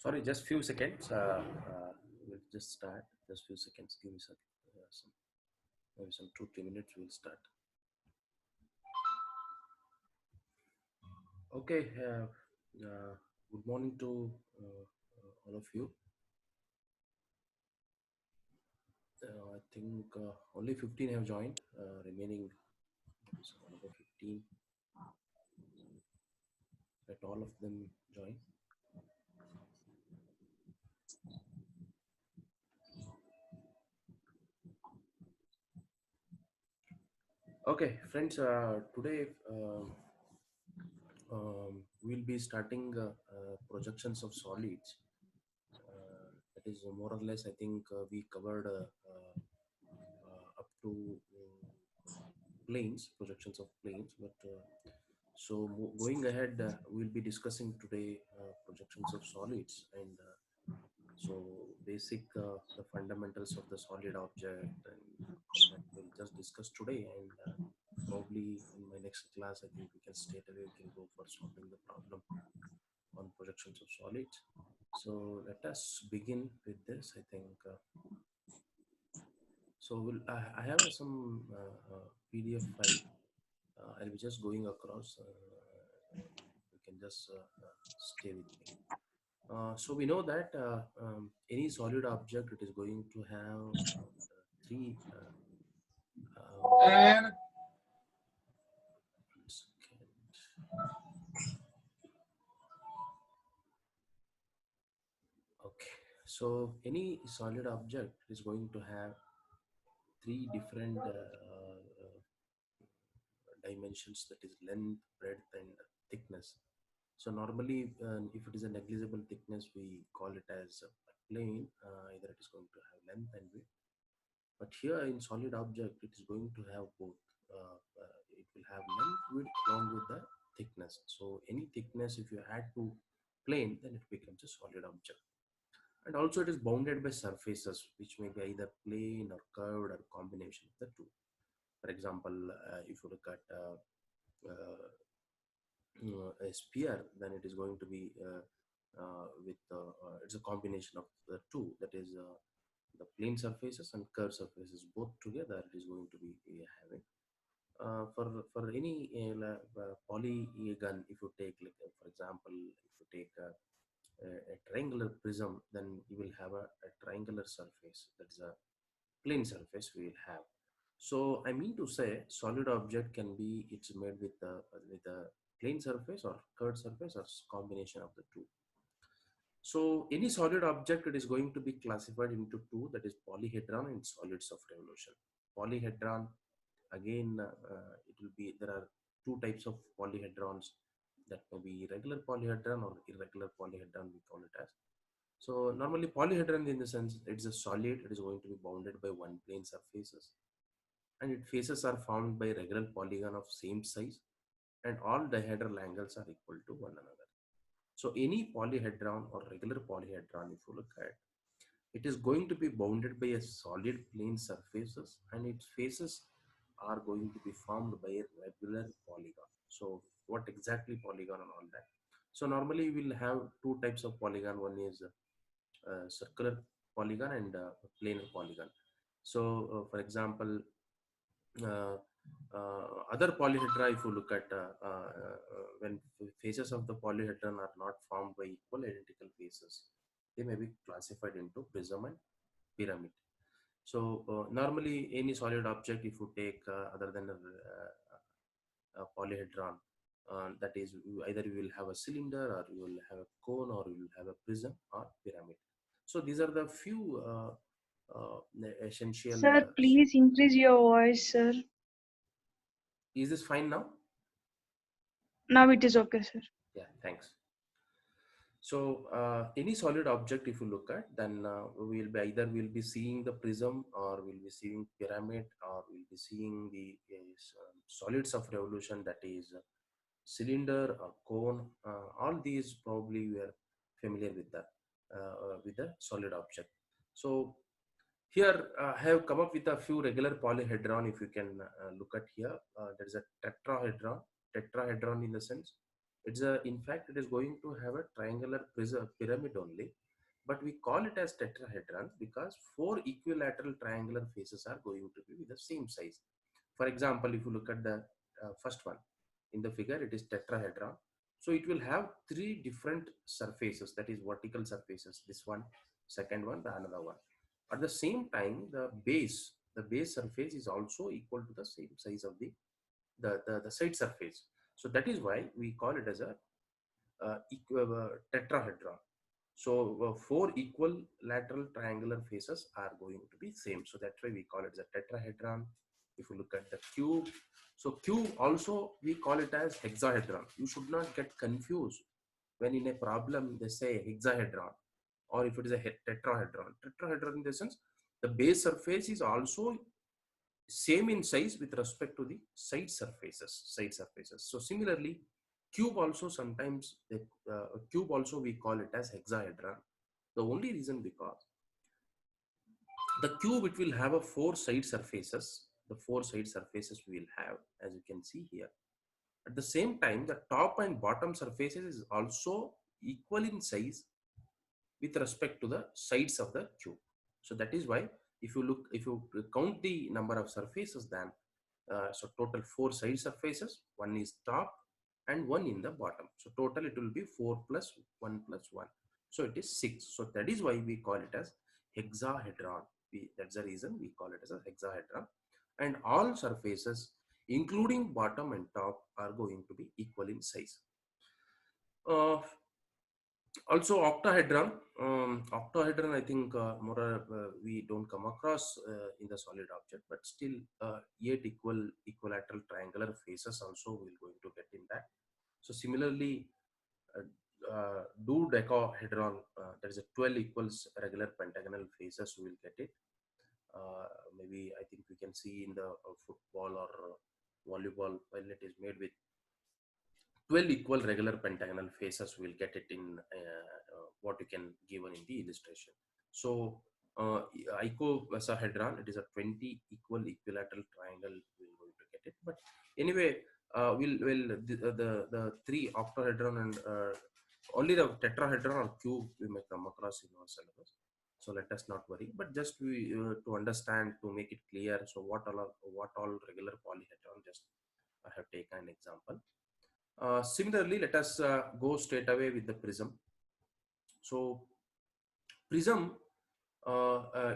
Sorry, just few seconds. We'll just start. Just few seconds. Give me some maybe some 2 3 minutes. We'll start. Okay. Good morning to all of you. I think only 15 have joined. Remaining so another 15. Let all of them join. Okay, friends. Today we'll be starting projections of solids. That is more or less. I think we covered up to planes, projections of planes. But going ahead, we'll be discussing today projections of solids and so basic the fundamentals of the solid object and that we'll just discuss today. And probably in my next class, I think we can straight away we can go for solving the problem on projections of solids. So let us begin with this. I think so. I have some PDF file. I'll be just going across. You can just stay with me. So we know that any solid object it is going to have three. And okay, so any solid object is going to have three different dimensions, that is length, breadth, and thickness. So normally, if it is a negligible thickness, we call it as a plane. Either it is going to have length and width. But here in solid object, it is going to have both. It will have length, width along with the thickness. So any thickness, if you add to plane, then it becomes a solid object. And also it is bounded by surfaces, which may be either plane or curved or combination of the two. For example, if you look at a sphere, then it is going to be it's a combination of the two. That is the plane surfaces and curved surfaces both together. It is going to be having. For any polygon, if you take like for example, if you take a triangular prism, then you will have a triangular surface. That is a plane surface we will have. So I mean to say, solid object can be it's made with a plane surface or curved surface or combination of the two. So any solid object it is going to be classified into two, that is polyhedron and solids of revolution. Polyhedron again it will be there are two types of polyhedrons, that may be regular polyhedron or irregular polyhedron we call it as. So normally polyhedron in the sense it's a solid, it is going to be bounded by one plane surfaces and its faces are formed by regular polygon of same size and all dihedral angles are equal to one another. So any polyhedron or regular polyhedron, if you look at, it is going to be bounded by a solid plane surfaces and its faces are going to be formed by a regular polygon. So what exactly polygon and all that? So normally we will have two types of polygon. One is circular polygon and planar polygon. So for example, uh, other polyhedra, if you look at when faces of the polyhedron are not formed by equal identical faces, they may be classified into prism and pyramid. So normally any solid object, if you take other than a polyhedron, that is either you will have a cylinder or you will have a cone or you will have a prism or pyramid. So these are the few the essential. Sir, please increase your voice, sir. Is this fine now? Now it is okay, sir. Yeah, thanks. So any solid object, if you look at, then we'll be either we'll be seeing the prism, or we'll be seeing pyramid, or we'll be seeing the solids of revolution, that is cylinder or cone. All these probably we are familiar with the solid object. So here I have come up with a few regular polyhedron. If you can look at here, there is a tetrahedron. Tetrahedron in the sense, it's a, in fact it is going to have a triangular prism pyramid only, but we call it as tetrahedron because four equilateral triangular faces are going to be with the same size. For example, if you look at the first one in the figure, it is tetrahedron. So it will have three different surfaces, that is vertical surfaces. This one, second one, the another one. At the same time, the base surface is also equal to the same size of the side surface. So that is why we call it as a tetrahedron. So four equal lateral triangular faces are going to be same. So that's why we call it as a tetrahedron. If you look at the cube, so cube also we call it as hexahedron. You should not get confused when in a problem they say hexahedron, or if it is a tetrahedron. Tetrahedron in the sense the base surface is also same in size with respect to the side surfaces. So similarly, cube also sometimes cube also we call it as hexahedron. The only reason because the cube, it will have a four side surfaces. The four side surfaces we will have, as you can see here. At the same time, the top and bottom surfaces is also equal in size with respect to the sides of the cube. So that is why if you count the number of surfaces, then so total four side surfaces, one is top and one in the bottom. So total it will be 4 plus 1 plus 1. So it is 6. So that is why we call it as hexahedron. That's the reason we call it as a hexahedron. And all surfaces, including bottom and top, are going to be equal in size. Uh, Also octahedron. Octahedron, I think we don't come across in the solid object, but still 8 equilateral triangular faces also we're going to get in that. So similarly, uh, dodecahedron, there is a 12 equals regular pentagonal faces, we will get it. Maybe I think we can see in the football or volleyball, when it is made with 12 equal regular pentagonal faces, we'll get it in what you can given in the illustration. So icosahedron, it is a 20 equal equilateral triangle, we're going to get it. But anyway, the three octahedron and only the tetrahedron or cube we may come across in our syllabus. So let us not worry, but just to understand, to make it clear, so what all regular polyhedron, just I have taken an example. Similarly, let us go straight away with the prism. So prism,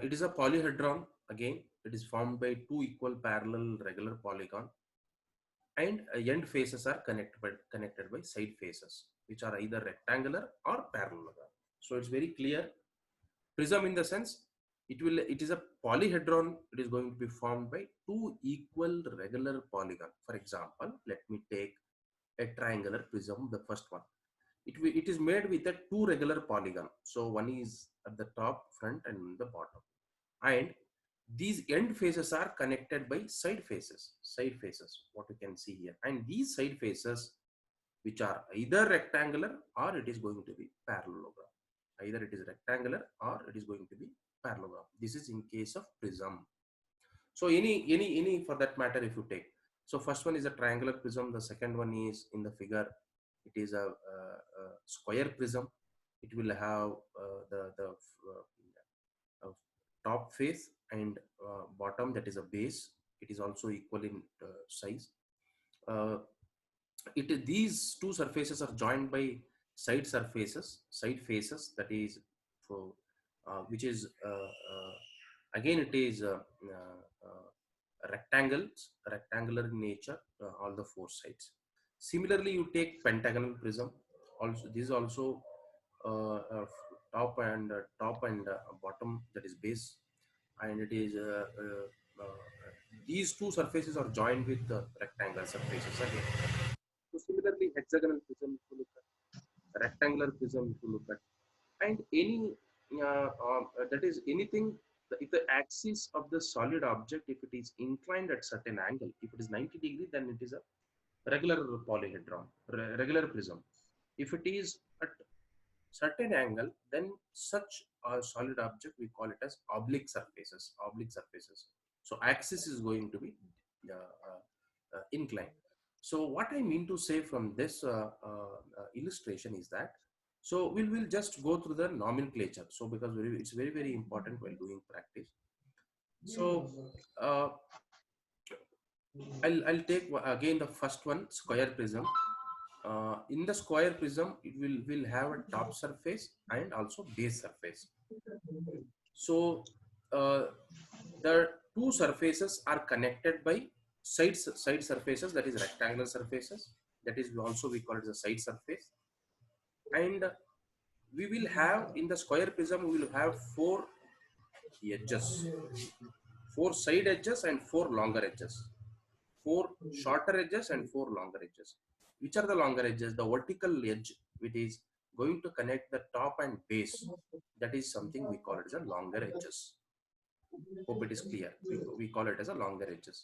it is a polyhedron. Again, it is formed by two equal parallel regular polygon, and end faces are connected by side faces, which are either rectangular or parallelogram. So it's very clear. Prism in the sense, it is a polyhedron. It is going to be formed by two equal regular polygon. For example, let me take a triangular prism, the first one. It is made with a two regular polygon. So one is at the top, front, and the bottom. And these end faces are connected by side faces. Side faces, what you can see here. And these side faces, which are either rectangular or it is going to be parallelogram. Either it is rectangular or it is going to be parallelogram. This is in case of prism. So any for that matter, if you take, so first one is a triangular prism. The second one is in the figure. It is a square prism. It will have top face and bottom, that is a base. It is also equal in size. Uh, these two surfaces are joined by side faces. That is for which is again it is rectangular in nature, all the four sides. Similarly, you take pentagonal prism. Also, this is also top and bottom, that is base. and it is these two surfaces are joined with the rectangular surfaces again. So similarly, hexagonal prism, if you look at rectangular prism, if you look at, and any that is anything, if the axis of the solid object, if it is inclined at certain angle, if it is 90 degree, then it is a regular polyhedron, regular prism. If it is at certain angle, then such a solid object we call it as oblique surfaces. Oblique surfaces. So axis is going to be inclined. So what I mean to say from this illustration is that, so we'll just go through the nomenclature. So because it's very important while doing practice. So I'll take again the first one, square prism. In the square prism, it will have a top surface and also base surface. So the two surfaces are connected by side surfaces, that is rectangular surfaces. That is also we call it the side surface. And we will have in the square prism, we will have four edges, four side edges and four longer edges, four shorter edges and four longer edges. Which are the longer edges? The vertical edge, which is going to connect the top and base, that is something we call it as a longer edges. Hope it is clear. We call it as a longer edges.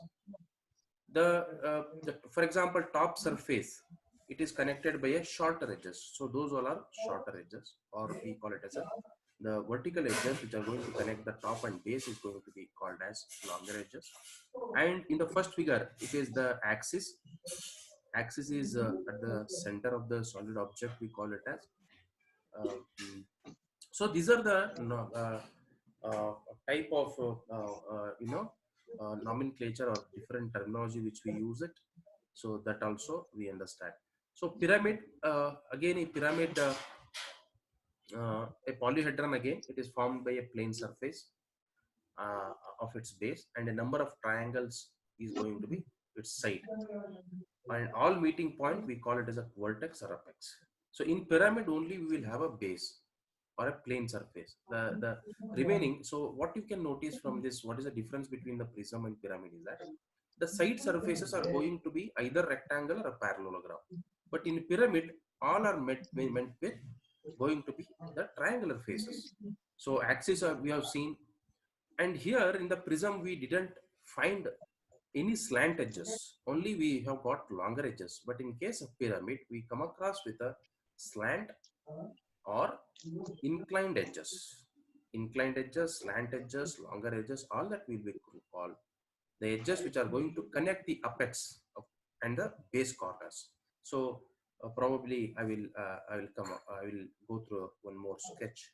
For example, top surface, it is connected by a shorter edges. So those all are shorter edges, or we call it as the vertical edges, which are going to connect the top and base, is going to be called as longer edges. And in the first figure, it is the axis. Axis is at the center of the solid object. We call it as. So these are the type of nomenclature or different terminology which we use it. So that also we understand. So pyramid, again a pyramid, a polyhedron, again it is formed by a plane surface of its base, and a number of triangles is going to be its side, and all meeting point we call it as a vertex or apex. So in pyramid only we will have a base or a plane surface. The remaining, so what you can notice from this, what is the difference between the prism and pyramid is that the side surfaces are going to be either rectangular or parallelogram. But in pyramid, all are meant with going to be the triangular faces. So axis we have seen, and here in the prism we didn't find any slant edges, only we have got longer edges. But in case of pyramid, we come across with a slant or inclined edges. Inclined edges, slant edges, longer edges, all that will be called the edges which are going to connect the apex and the base corners. So probably I will go through one more sketch.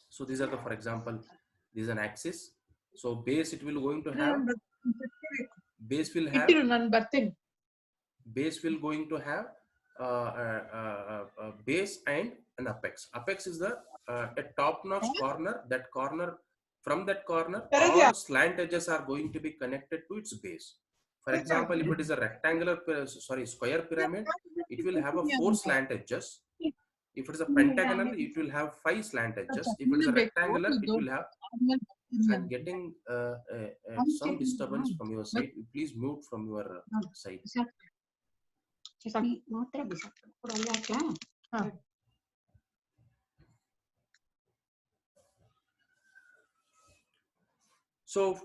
So these are the, for example, this is an axis. So base, it will going to have base will have base will going to have base and an apex. Apex is the a top notch corner. That corner, from that corner, all slant edges are going to be connected to its base. For example, if it is a rectangular, square pyramid, it will have a 4 slant edges. If it is a pentagonal, it will have 5 slant edges. If it is a rectangular, it will have. I'm getting some disturbance from your side. Please mute from your side. So,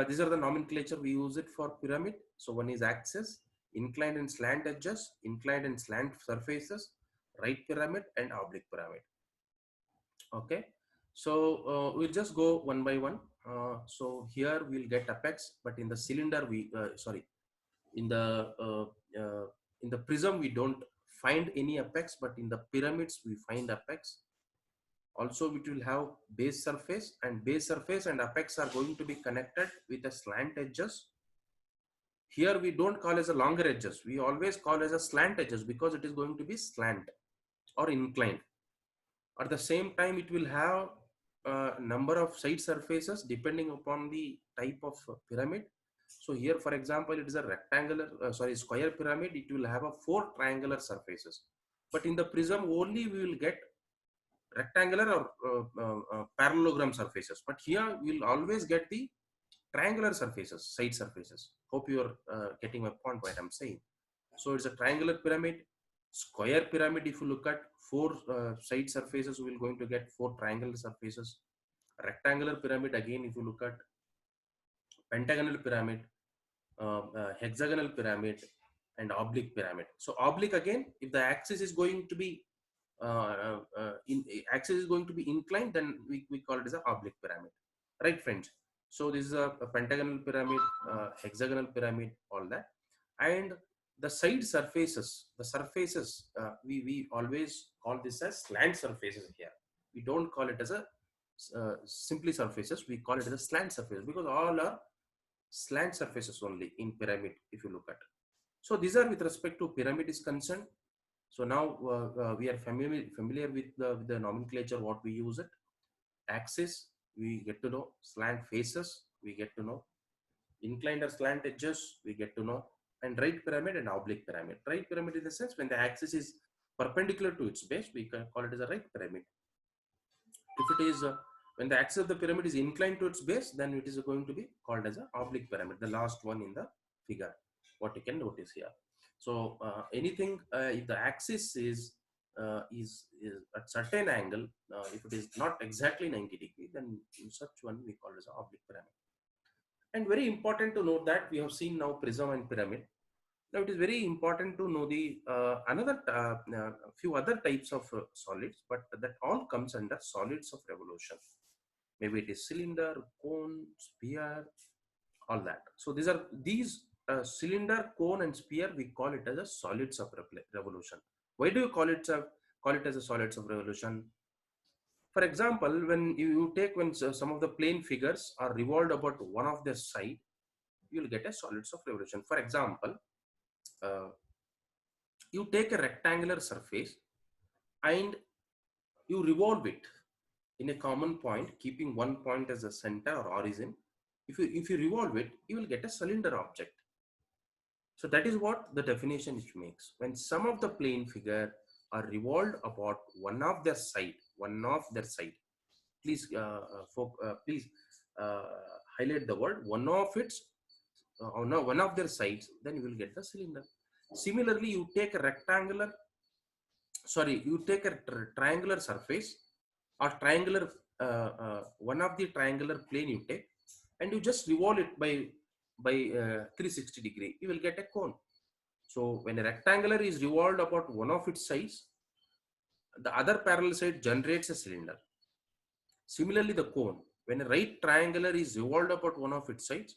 these are the nomenclature we use it for pyramid. So one is axis, inclined and slant edges, inclined and slant surfaces, right pyramid and oblique pyramid. Okay. So we'll just go one by one. So here we'll get apex, but in the cylinder in the prism we don't find any apex, but in the pyramids we find apex. Also, it will have base surface, and base surface and apex are going to be connected with a slant edges. Here we don't call as a longer edges. We always call as a slant edges because it is going to be slant or inclined. At the same time, it will have a number of side surfaces depending upon the type of pyramid. So here, for example, it is a rectangular, square pyramid. It will have a 4 triangular surfaces. But in the prism only we will get rectangular or parallelogram surfaces. But here we'll always get the triangular surfaces, side surfaces. Hope you are getting my point what I'm saying. So it's a triangular pyramid, square pyramid. If you look at four side surfaces, we're going to get four triangular surfaces. Rectangular pyramid, again, if you look at pentagonal pyramid, hexagonal pyramid, and oblique pyramid. So oblique, again, if the axis is going to be axis is going to be inclined, then we call it as an oblique pyramid, right, friends? So this is a pentagonal pyramid, hexagonal pyramid, all that. And the side surfaces, the surfaces, we always call this as slant surfaces here. We don't call it as a simply surfaces. We call it as a slant surface because all are slant surfaces only in pyramid, if you look at. So these are with respect to pyramid is concerned. So now we are familiar with the nomenclature, what we use it. Axis, we get to know. Slant faces, we get to know. Inclined or slant edges, we get to know. And right pyramid and oblique pyramid. Right pyramid in the sense when the axis is perpendicular to its base, we can call it as a right pyramid. If it is when the axis of the pyramid is inclined to its base, then it is going to be called as an oblique pyramid, the last one in the figure, what you can notice here. So anything if the axis is at certain angle, if it is not exactly 90 degree, then in such one we call it as an oblique pyramid. And very important to note that we have seen now prism and pyramid. Now it is very important to know the another few other types of solids, but that all comes under solids of revolution. Maybe it is cylinder, cone, sphere, all that. So these cylinder, cone, and sphere. We call it as a solids of revolution. Why do you call it as a solids of revolution? For example, when you take when some of the plane figures are revolved about one of their side, you will get a solids of revolution. For example, uh, you take a rectangular surface and you revolve it in a common point, keeping one point as a center or origin. If you revolve it, you will get a cylinder object. So that is what the definition it makes. When some of the plane figure are revolved about one of their side, please please uh, highlight the word one of its or no, one of their sides, then you will get the cylinder. Similarly, you take a triangular surface or triangular one of the triangular plane you take, and you just revolve it by 360 degree, you will get a cone. So when a rectangular is revolved about one of its sides, the other parallel side generates a cylinder. Similarly, the cone, when a right triangular is revolved about one of its sides,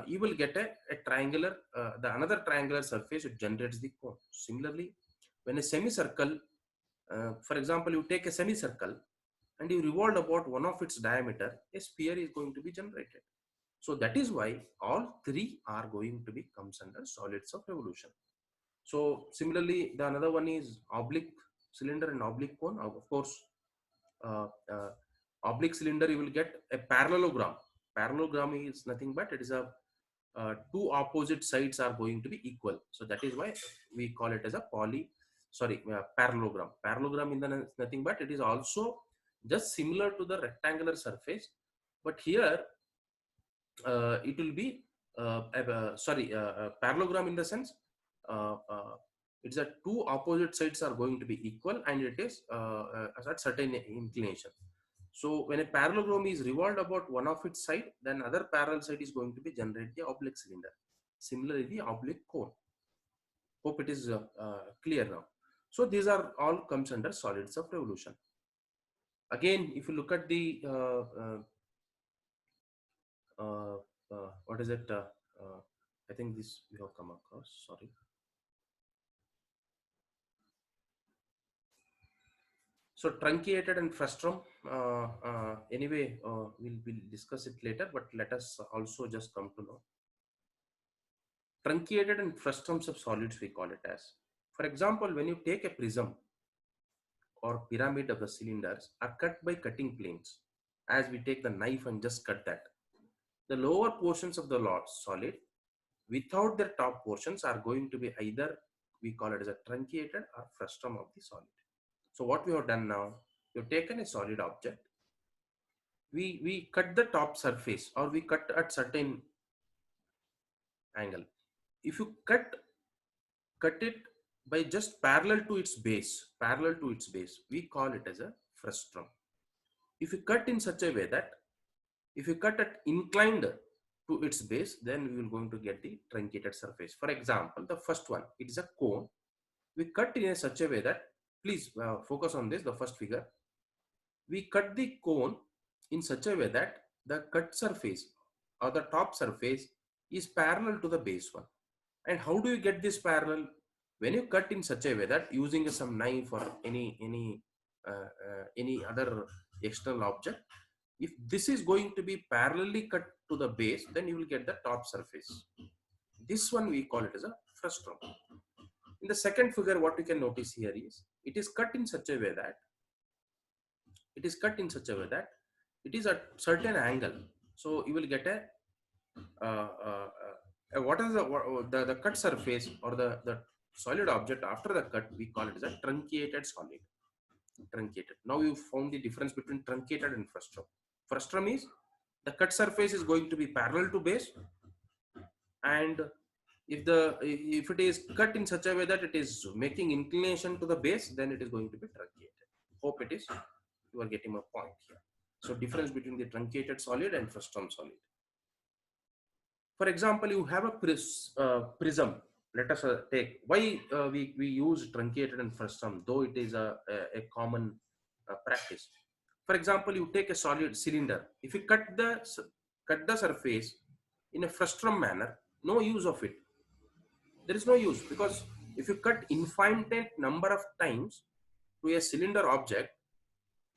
you will get a triangular, the another triangular surface, it generates the cone. Similarly, when a semicircle, for example, you take a semicircle and you revolve about one of its diameter, a sphere is going to be generated. So that is why all three are going to be comes under solids of revolution. So similarly, the another one is oblique cylinder and oblique cone. Of course, uh, uh, oblique cylinder you will get a parallelogram. Parallelogram is nothing but it is a two opposite sides are going to be equal. So that is why we call it as a parallelogram. Parallelogram in the nothing but it is also just similar to the rectangular surface, but here it will be parallelogram in the sense uh, uh, it's that two opposite sides are going to be equal and it is at certain inclination. So when a parallelogram is revolved about one of its side, then other parallel side is going to be generate the oblique cylinder. Similarly, the oblique cone. Hope it is clear now. So these are all comes under solids of revolution. Again, if you look at the what is it? I think this we have come across. Sorry. So truncated and frustum. Anyway, we'll discuss it later. But let us also just come to know truncated and frustums of solids. We call it as. For example, when you take a prism or pyramid of the cylinders are cut by cutting planes, as we take the knife and just cut that. The lower portions of the solid without their top portions are going to be either we call it as a truncated or frustum of the solid. So what we have done now, we have taken a solid object, we cut the top surface, or we cut at certain angle. If you cut it by just parallel to its base, we call it as a frustrum. If you cut in such a way that if you cut it inclined to its base, then we will going to get the truncated surface. For example, the first one, it is a cone. We cut in such a way that, please focus on this, the first figure. We cut the cone in such a way that the cut surface or the top surface is parallel to the base one. And how do you get this parallel? When you cut in such a way that using some knife or any other external object, if this is going to be parallelly cut to the base, then you will get the top surface. This one we call it as a frustrum. In the second figure, what you can notice here is it is cut in such a way that it is at certain angle. So you will get what is the cut surface or the solid object after the cut, we call it as a truncated solid. Truncated. Now you found the difference between truncated and frustrum. Frustrum is the cut surface is going to be parallel to base, and if it is cut in such a way that it is making inclination to the base, then it is going to be truncated. Hope it is you are getting my point here. So difference between the truncated solid and frustrum solid. For example, you have a prism. Let us take why we use truncated and frustrum, though it is a common practice. For example, you take a solid cylinder. If you cut the surface in a frustrum manner, no use of it. There is no use, because if you cut infinite number of times to a cylinder object,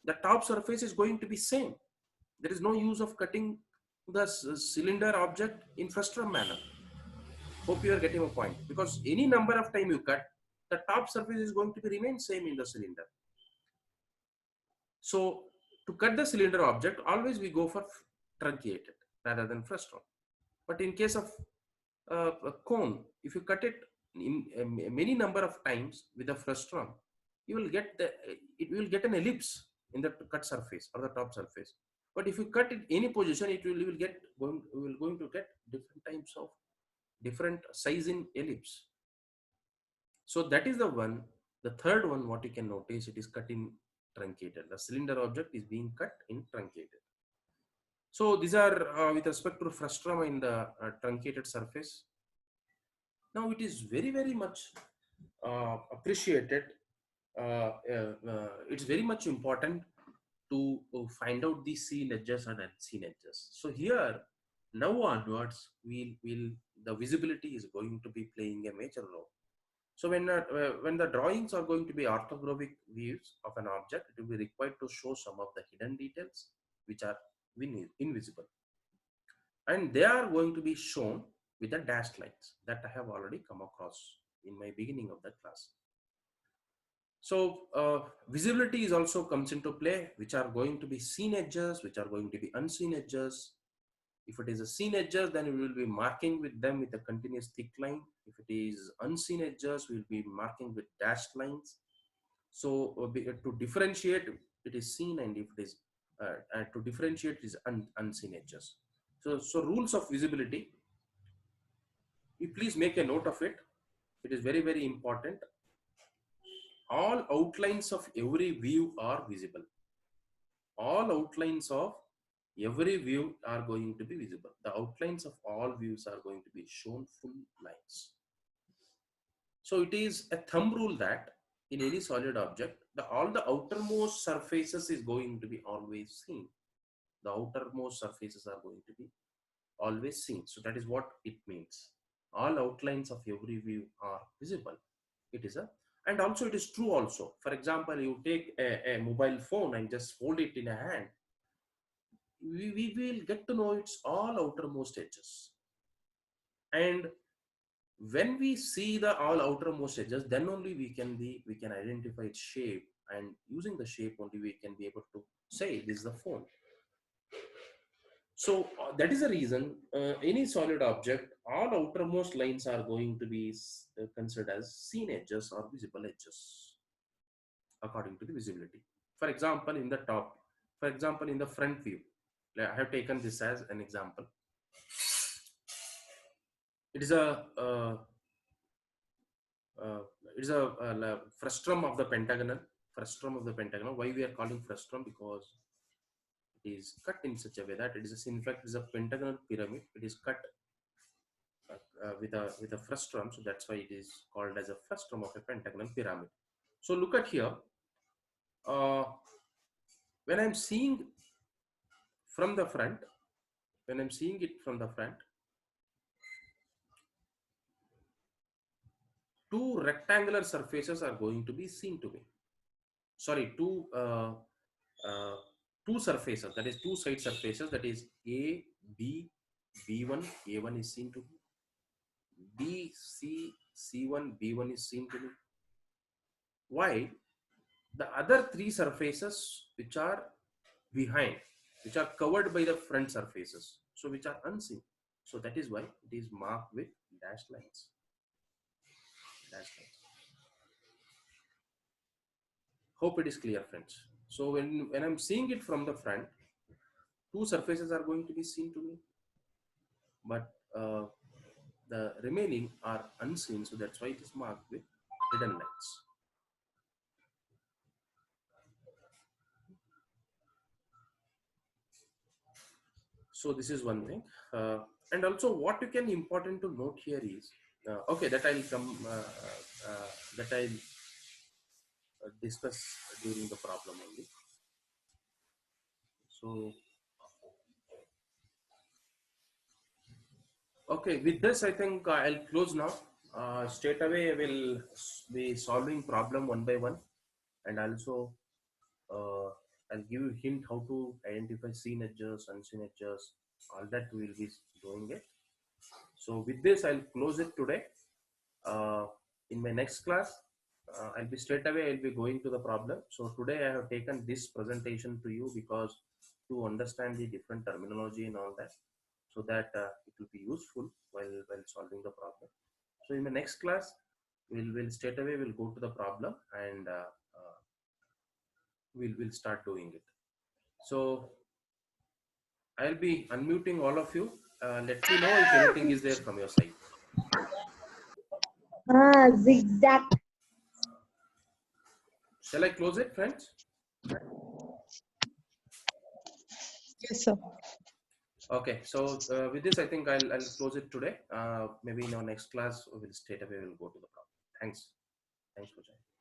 the top surface is going to be same. There is no use of cutting the cylinder object in frustrum manner. Hope you are getting a point, because any number of time you cut, the top surface is going to be remain same in the cylinder. So to cut the cylinder object, always we go for truncated rather than frustrum. But in case of a cone, if you cut it in many number of times with a frustrum, you will get it will get an ellipse in the cut surface or the top surface. But if you cut it any position, we will going to get different types of different size in ellipse. So that is the one. The third one, what you can notice, it is cut in truncated. The cylinder object is being cut in truncated. So these are with respect to frustrum in the truncated surface. Now it is very, very much appreciated. It's very much important to find out the seen edges and unseen edges. So here, now onwards, the visibility is going to be playing a major role. So when the drawings are going to be orthographic views of an object, it will be required to show some of the hidden details which are invisible, and they are going to be shown with the dashed lines that I have already come across in my beginning of the class. So visibility is also comes into play, which are going to be seen edges, which are going to be unseen edges. If it is a seen edges, then we will be marking with them with a continuous thick line. If it is unseen edges, we will be marking with dashed lines. So to differentiate, it is seen, and if it is to differentiate, it is unseen edges. So rules of visibility, you please make a note of it. It is very, very important. All outlines of every view are visible. All outlines of every view are going to be visible. The outlines of all views are going to be shown full lines. So it is a thumb rule that in any solid object, all the outermost surfaces is going to be always seen. The outermost surfaces are going to be always seen. So that is what it means. All outlines of every view are visible. It is and also it is true also. For example, you take a mobile phone and just hold it in a hand. We will get to know its all outermost edges. And when we see the all outermost edges, then only we can identify its shape, and using the shape only we can be able to say this is the phone. So that is the reason any solid object, all outermost lines are going to be considered as seen edges or visible edges. according to the visibility. For example, in the top, for example, in the front view, I have taken this as an example. It is a uh, it is a frustrum of the pentagonal. Frustrum of the pentagonal. Why we are calling frustrum? Because it is cut in such a way that it is, in fact, it is a pentagonal pyramid. It is cut with a frustrum, so that's why it is called as a frustrum of a pentagonal pyramid. So look at here. When I'm seeing from the front, when I'm seeing it from the front, two rectangular surfaces are going to be seen to me. Sorry, two surfaces, that is two side surfaces, that is A, B, B1, A1 is seen to me. B, C, C1, B1 is seen to me. While the other three surfaces which are behind, which are covered by the front surfaces, so which are unseen. So that is why it is marked with dashed lines. Dashed lines. Hope it is clear, friends. So when I'm seeing it from the front, two surfaces are going to be seen to me, but the remaining are unseen, so that's why it is marked with hidden lines. So this is one thing, and also what you can important to note here is okay, that I'll come that I'll discuss during the problem only. So okay, with this I think I'll close now. Straight away I will be solving problem one by one, and also I'll give you hint how to identify seen edges, unseen edges, all that we will be doing it. So with this I'll close it today. In my next class, I'll be straight away, I'll be going to the problem. So today I have taken this presentation to you because to understand the different terminology and all that, so that it will be useful while solving the problem. So in the next class, we'll straight away we'll go to the problem, and we'll start doing it. So I'll be unmuting all of you. Let me know if anything is there from your side. Zigzag. Shall I close it, friends? Yes, sir. Okay, so with this, I think I'll close it today. Maybe in our next class, we'll straight away we'll go to the problem. Thanks for joining.